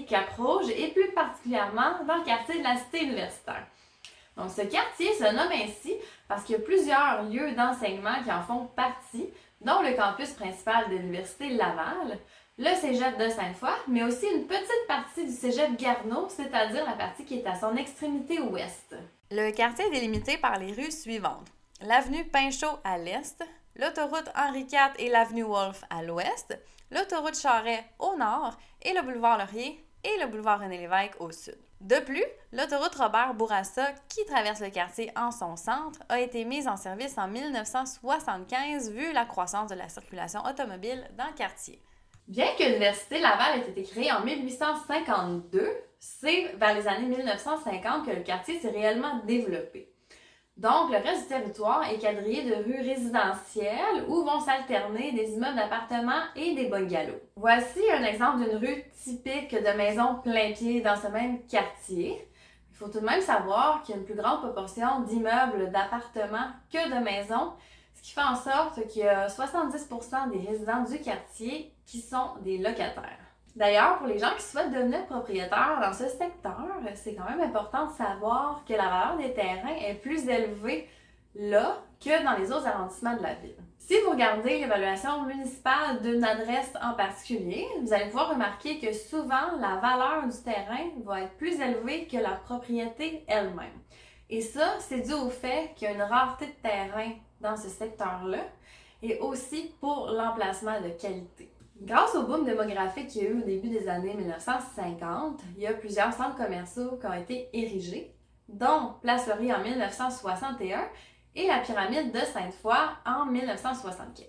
Cap-Rouge et plus particulièrement dans le quartier de la Cité universitaire. Donc ce quartier se nomme ainsi parce qu'il y a plusieurs lieux d'enseignement qui en font partie, dont le campus principal de l'Université Laval, le cégep de Sainte-Foy, mais aussi une petite partie du cégep Garneau, c'est-à-dire la partie qui est à son extrémité ouest. Le quartier est délimité par les rues suivantes. L'avenue Pinchot à l'est, l'autoroute Henri IV et l'avenue Wolfe à l'ouest, l'autoroute Charret au nord et le boulevard Laurier et le boulevard René-Lévesque au sud. De plus, l'autoroute Robert Bourassa, qui traverse le quartier en son centre, a été mise en service en 1975 vu la croissance de la circulation automobile dans le quartier. Bien que l'Université Laval ait été créée en 1852, c'est vers les années 1950 que le quartier s'est réellement développé. Donc, le reste du territoire est quadrillé de rues résidentielles où vont s'alterner des immeubles d'appartements et des bungalows. Voici un exemple d'une rue typique de maisons plein pied dans ce même quartier. Il faut tout de même savoir qu'il y a une plus grande proportion d'immeubles d'appartements que de maisons, ce qui fait en sorte qu'il y a 70% des résidents du quartier qui sont des locataires. D'ailleurs, pour les gens qui souhaitent devenir propriétaires dans ce secteur, c'est quand même important de savoir que la valeur des terrains est plus élevée là que dans les autres arrondissements de la ville. Si vous regardez l'évaluation municipale d'une adresse en particulier, vous allez pouvoir remarquer que souvent la valeur du terrain va être plus élevée que la propriété elle-même. Et ça, c'est dû au fait qu'il y a une rareté de terrain dans ce secteur-là et aussi pour l'emplacement de qualité. Grâce au boom démographique qu'il y a eu au début des années 1950, il y a plusieurs centres commerciaux qui ont été érigés, dont Place Laurier en 1961 et la pyramide de Sainte-Foy en 1975.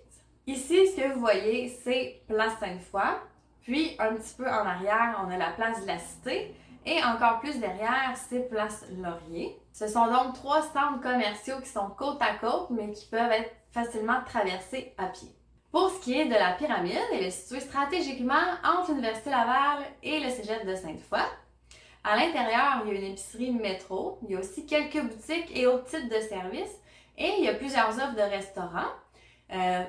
Ici, ce que vous voyez, c'est Place Sainte-Foy, puis un petit peu en arrière, on a la place de la Cité, et encore plus derrière, c'est Place Laurier. Ce sont donc 3 centres commerciaux qui sont côte à côte, mais qui peuvent être facilement traversés à pied. Pour ce qui est de la pyramide, elle est située stratégiquement entre l'Université Laval et le cégep de Sainte-Foy. À l'intérieur, il y a une épicerie métro, il y a aussi quelques boutiques et autres types de services, et il y a plusieurs offres de restaurants,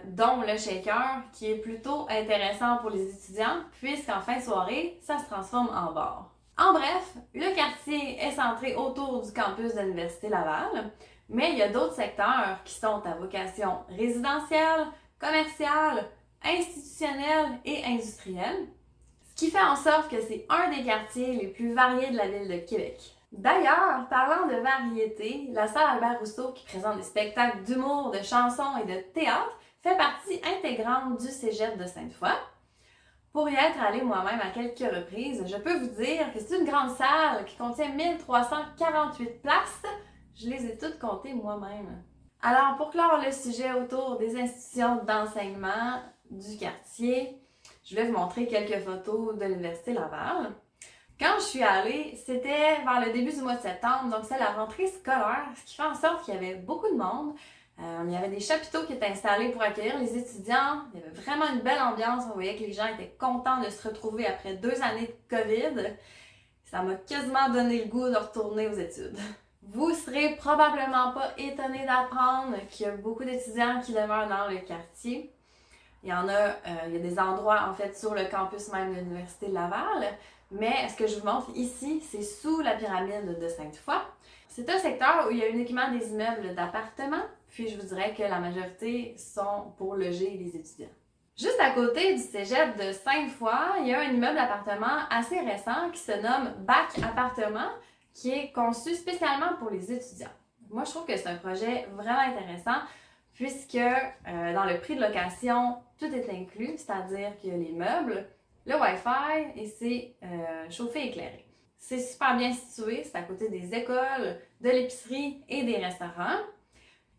dont le shaker, qui est plutôt intéressant pour les étudiants, puisqu'en fin de soirée, ça se transforme en bar. En bref, le quartier est centré autour du campus de l'Université Laval, mais il y a d'autres secteurs qui sont à vocation résidentielle, commerciale, institutionnelle et industrielle, ce qui fait en sorte que c'est un des quartiers les plus variés de la ville de Québec. D'ailleurs, parlant de variété, la salle Albert Rousseau, qui présente des spectacles d'humour, de chansons et de théâtre, fait partie intégrante du cégep de Sainte-Foy. Pour y être allée moi-même à quelques reprises, je peux vous dire que c'est une grande salle qui contient 1348 places. Je les ai toutes comptées moi-même. Alors, pour clore le sujet autour des institutions d'enseignement du quartier, je vais vous montrer quelques photos de l'Université Laval. Quand je suis allée, c'était vers le début du mois de septembre, donc c'est la rentrée scolaire, ce qui fait en sorte qu'il y avait beaucoup de monde. Il y avait des chapiteaux qui étaient installés pour accueillir les étudiants. Il y avait vraiment une belle ambiance. On voyait que les gens étaient contents de se retrouver après 2 années de COVID. Ça m'a quasiment donné le goût de retourner aux études. Vous serez probablement pas étonné d'apprendre qu'il y a beaucoup d'étudiants qui demeurent dans le quartier. Il y a des endroits en fait sur le campus même de l'Université de Laval, mais ce que je vous montre ici, c'est sous la pyramide de Sainte-Foy. C'est un secteur où il y a uniquement des immeubles d'appartements, puis je vous dirais que la majorité sont pour loger les étudiants. Juste à côté du cégep de Sainte-Foy, il y a un immeuble d'appartement assez récent qui se nomme Bac Appartement, qui est conçu spécialement pour les étudiants. Moi, je trouve que c'est un projet vraiment intéressant puisque dans le prix de location, tout est inclus, c'est-à-dire qu'il y a les meubles, le Wi-Fi et c'est chauffé et éclairé. C'est super bien situé, c'est à côté des écoles, de l'épicerie et des restaurants.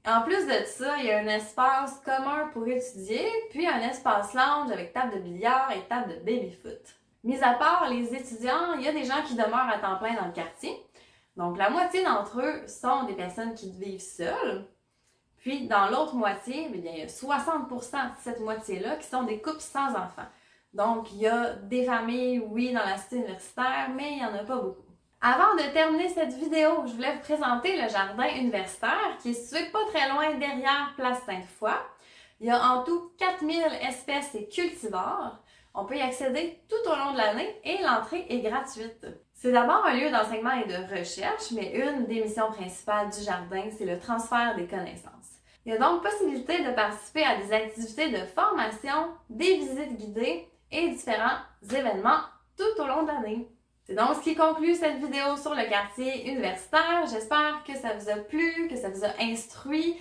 En plus de ça, il y a un espace commun pour étudier, puis un espace lounge avec table de billard et table de baby-foot. Mis à part les étudiants, il y a des gens qui demeurent à temps plein dans le quartier. Donc, la moitié d'entre eux sont des personnes qui vivent seules. Puis, dans l'autre moitié, il y a 60% de cette moitié-là qui sont des couples sans enfants. Donc, il y a des familles, oui, dans la cité universitaire, mais il n'y en a pas beaucoup. Avant de terminer cette vidéo, je voulais vous présenter le jardin universitaire qui est situé pas très loin derrière Place Sainte-Foy. Il y a en tout 4000 espèces et cultivars. On peut y accéder tout au long de l'année et l'entrée est gratuite. C'est d'abord un lieu d'enseignement et de recherche, mais une des missions principales du jardin, c'est le transfert des connaissances. Il y a donc possibilité de participer à des activités de formation, des visites guidées et différents événements tout au long de l'année. C'est donc ce qui conclut cette vidéo sur le quartier universitaire. J'espère que ça vous a plu, que ça vous a instruit.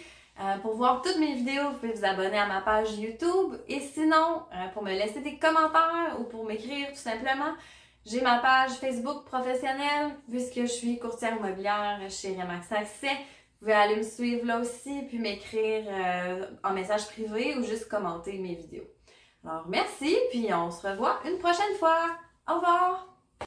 Pour voir toutes mes vidéos, vous pouvez vous abonner à ma page YouTube. Et sinon, pour me laisser des commentaires ou pour m'écrire tout simplement, j'ai ma page Facebook professionnelle, puisque je suis courtière immobilière chez Remax Accès. Vous pouvez aller me suivre là aussi, puis m'écrire en message privé ou juste commenter mes vidéos. Alors merci, puis on se revoit une prochaine fois. Au revoir!